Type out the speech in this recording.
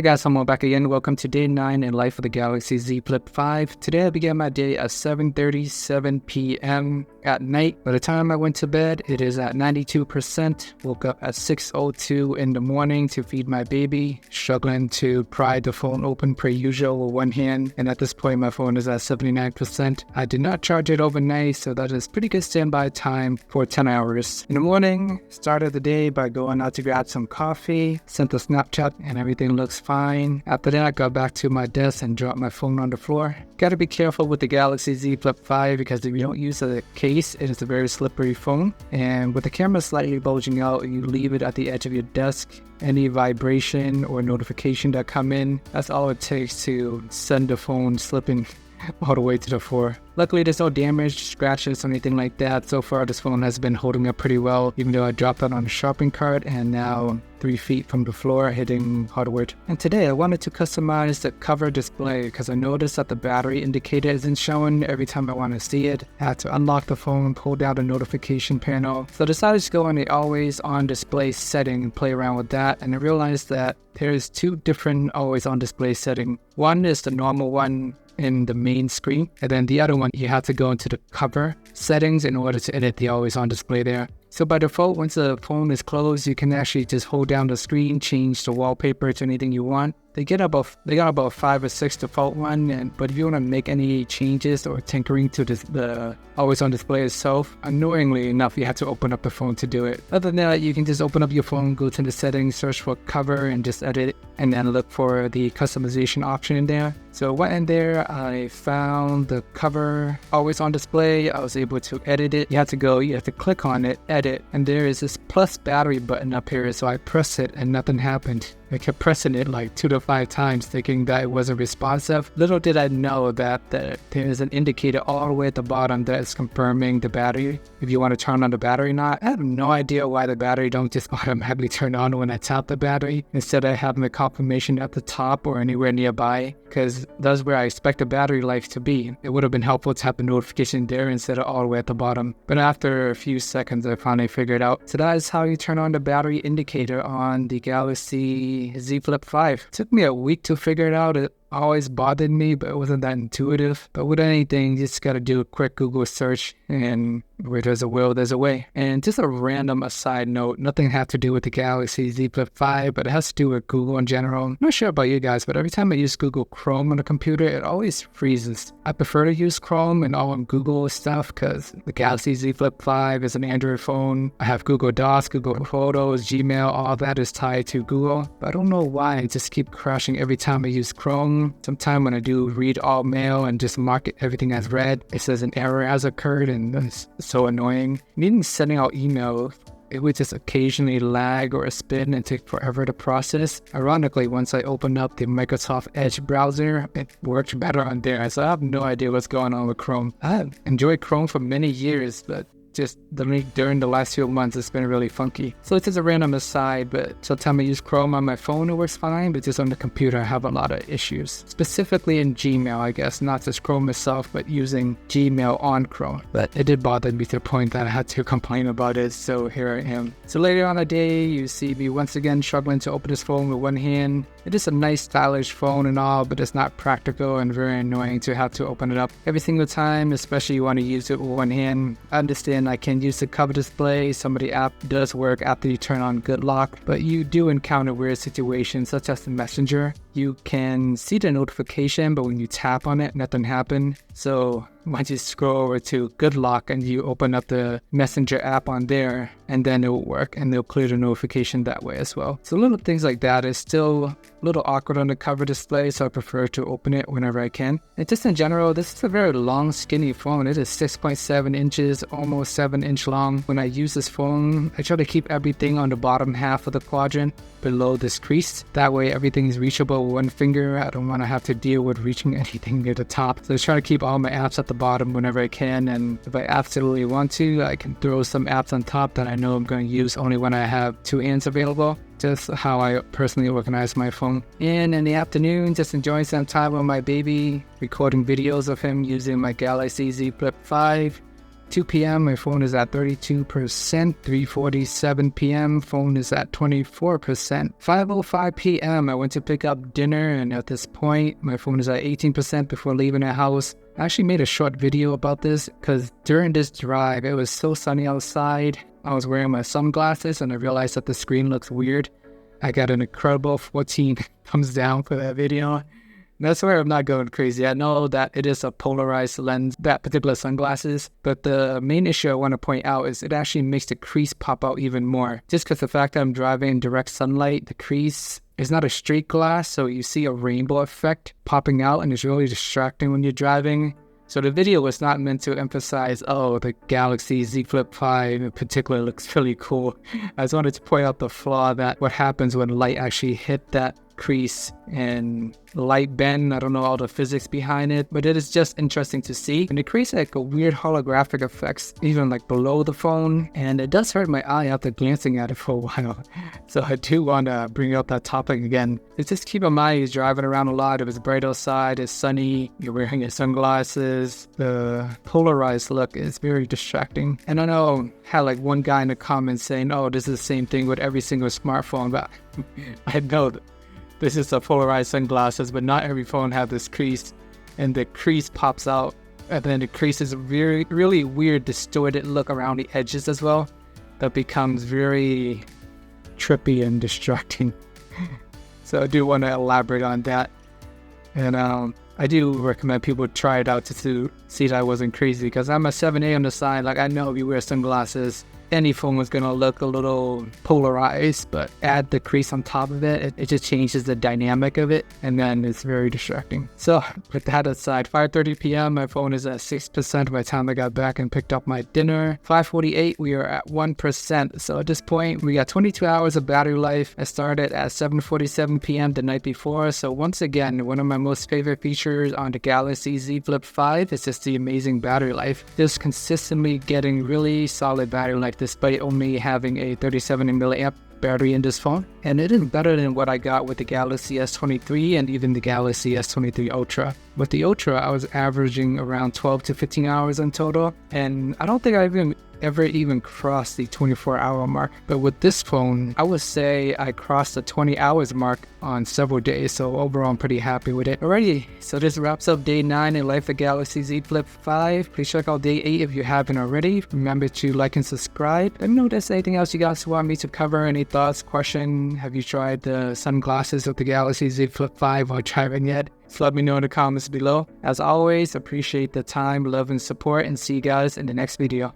Hey guys, I'm back again. Welcome to day 9 in life of the Galaxy Z Flip 5. Today I began my day at 7:37 p.m. at night. By the time I went to bed, it is at 92%. Woke up at 6:02 in the morning to feed my baby. Struggling to pry the phone open per usual with one hand. And at this point, my phone is at 79%. I did not charge it overnight, so that is pretty good standby time for 10 hours. In the morning, started the day by going out to grab some coffee. Sent a Snapchat and everything looks fine. After that, I got back to my desk and dropped my phone on the floor. Gotta be careful with the Galaxy Z Flip 5 because if you don't use a case, it is a very slippery phone. And with the camera slightly bulging out, you leave it at the edge of your desk. Any vibration or notification that come in, that's all it takes to send the phone slipping all the way to the floor. Luckily, there's no damage, scratches, or anything like that. So far, this phone has been holding up pretty well, even though I dropped it on a shopping cart and now 3 feet from the floor hitting hardwood. And today, I wanted to customize the cover display because I noticed that the battery indicator isn't showing every time I want to see it. I had to unlock the phone, pull down the notification panel. So I decided to go on the always on display setting and play around with that. And I realized that there's 2 different always on display settings. One is the normal one in the main screen, and then the other one you have to go into the cover settings in order to edit the always on display there. So by default, once the phone is closed, you can actually just hold down the screen, change the wallpaper to anything you want. They got about 5 or 6 default one, but if you want to make any changes or tinkering to the always on display itself, annoyingly enough, you have to open up the phone to do it. Other than that, you can just open up your phone, go to the settings, search for cover, and just edit it, and then look for the customization option in there. So went in there, I found the cover always on display. I was able to edit it. You have to click on it, edit, and there is this plus battery button up here. So I pressed it and nothing happened. I kept pressing it like 2 to 5 times thinking that it wasn't responsive. Little did I know that there is an indicator all the way at the bottom that is confirming the battery. If you want to turn on the battery or not, I have no idea why the battery don't just automatically turn on when I tap the battery instead of having the confirmation at the top or anywhere nearby, because that's where I expect the battery life to be. It would have been helpful to have the notification there instead of all the way at the bottom. But after a few seconds, I finally figured out. So that is how you turn on the battery indicator on the Galaxy Z Flip 5. It took me a week to figure it out. It always bothered me, but it wasn't that intuitive. But with anything, you just gotta do a quick Google search, and where there's a will, there's a way. And just a random aside note, nothing had to do with the Galaxy Z Flip 5, but it has to do with Google in general. I'm not sure about you guys, but every time I use Google Chrome on the computer, it always freezes. I prefer to use Chrome and all of Google stuff because the Galaxy Z Flip 5 is an Android phone. I have Google Docs, Google Photos, Gmail, all that is tied to Google. But I don't know why I just keep crashing every time I use Chrome. Sometimes when I do read all mail and just mark everything as read, it says an error has occurred, and it's so annoying. Even sending out emails, it would just occasionally lag or spin and take forever to process. Ironically, once I opened up the Microsoft Edge browser, it worked better on there. So I have no idea what's going on with Chrome. I've enjoyed Chrome for many years, but just during the last few months, it's been really funky. So it's just a random aside, but sometimes I use Chrome on my phone, it works fine, but just on the computer, I have a lot of issues. Specifically in Gmail, I guess, not just Chrome itself, but using Gmail on Chrome. But it did bother me to the point that I had to complain about it, so here I am. So later on the day, you see me once again struggling to open this phone with one hand. It is a nice stylish phone and all, but it's not practical and very annoying to have to open it up every single time, especially you want to use it with one hand. I understand I can use the cover display. Some of the app does work after you turn on Good Lock, but you do encounter weird situations such as the Messenger. You can see the notification, but when you tap on it, nothing happened. So once you scroll over to Good Lock and you open up the Messenger app on there, and then it will work and they'll clear the notification that way as well. So little things like that is still a little awkward on the cover display, so I prefer to open it whenever I can. And just in general, this is a very long, skinny phone. It is 6.7 inches, almost 7 inch long. When I use this phone, I try to keep everything on the bottom half of the quadrant below this crease. That way everything is reachable with one finger. I don't want to have to deal with reaching anything near the top. So I try to keep all my apps at the bottom whenever I can, and if I absolutely want to, I can throw some apps on top that I know I'm going to use only when I have 2 hands available. Just how I personally organize my phone. And in the afternoon, just enjoying some time with my baby, recording videos of him using my Galaxy Z Flip 5. 2 p.m. my phone is at 32%. 3:47 p.m. phone is at 24%. 5:05 p.m. I went to pick up dinner, and at this point my phone is at 18% before leaving the house. I actually made a short video about this because during this drive it was so sunny outside. I was wearing my sunglasses and I realized that the screen looks weird. I got an incredible 14 thumbs down for that video. That's where I'm not going crazy. I know that it is a polarized lens, that particular sunglasses, but the main issue I want to point out is it actually makes the crease pop out even more. Just because the fact that I'm driving in direct sunlight, the crease is not a straight glass, so you see a rainbow effect popping out, and it's really distracting when you're driving. So the video was not meant to emphasize, oh, the Galaxy Z Flip 5 in particular looks really cool. I just wanted to point out the flaw that what happens when light actually hit that crease and light bend. I don't know all the physics behind it, but it is just interesting to see. And it creates like a weird holographic effects even like below the phone, and it does hurt my eye after glancing at it for a while. So I do want to bring up that topic again. It's just keep in mind you're driving around a lot. If it's bright outside, it's sunny, you're wearing your sunglasses, the polarized look is very distracting. And I know I had like one guy in the comments saying, oh, this is the same thing with every single smartphone, but I know this is a polarized sunglasses, but not every phone has this crease, and the crease pops out, and then the crease is really, really weird, distorted look around the edges as well. That becomes very trippy and distracting. So I do want to elaborate on that, and I do recommend people try it out to see that I wasn't crazy, because I'm a 7A on the side. Like, I know if you wear sunglasses, any phone is going to look a little polarized, but add the crease on top of it, it just changes the dynamic of it, and then it's very distracting. So with that aside, 5:30 p.m. my phone is at 6% by the time I got back and picked up my dinner. 5:48 we are at 1%. So at this point we got 22 hours of battery life. I started at 7:47 p.m. the night before. So once again, one of my most favorite features on the Galaxy Z Flip 5 is just the amazing battery life. Just consistently getting really solid battery life despite only having a 37 mAh battery in this phone. And it is better than what I got with the Galaxy S23 and even the Galaxy S23 Ultra. With the Ultra, I was averaging around 12 to 15 hours in total, and I don't think I ever even crossed the 24-hour mark. But with this phone, I would say I crossed the 20 hours mark on several days, so overall I'm pretty happy with it. Alrighty, so this wraps up day 9 in life of Galaxy Z Flip 5. Please check out day 8 if you haven't already. Remember to like and subscribe. Let me know if there's anything else you guys want me to cover. Any thoughts, question? Have you tried the sunglasses of the Galaxy Z Flip 5 while driving yet? So let me know in the comments below. As always, appreciate the time, love, and support, and see you guys in the next video.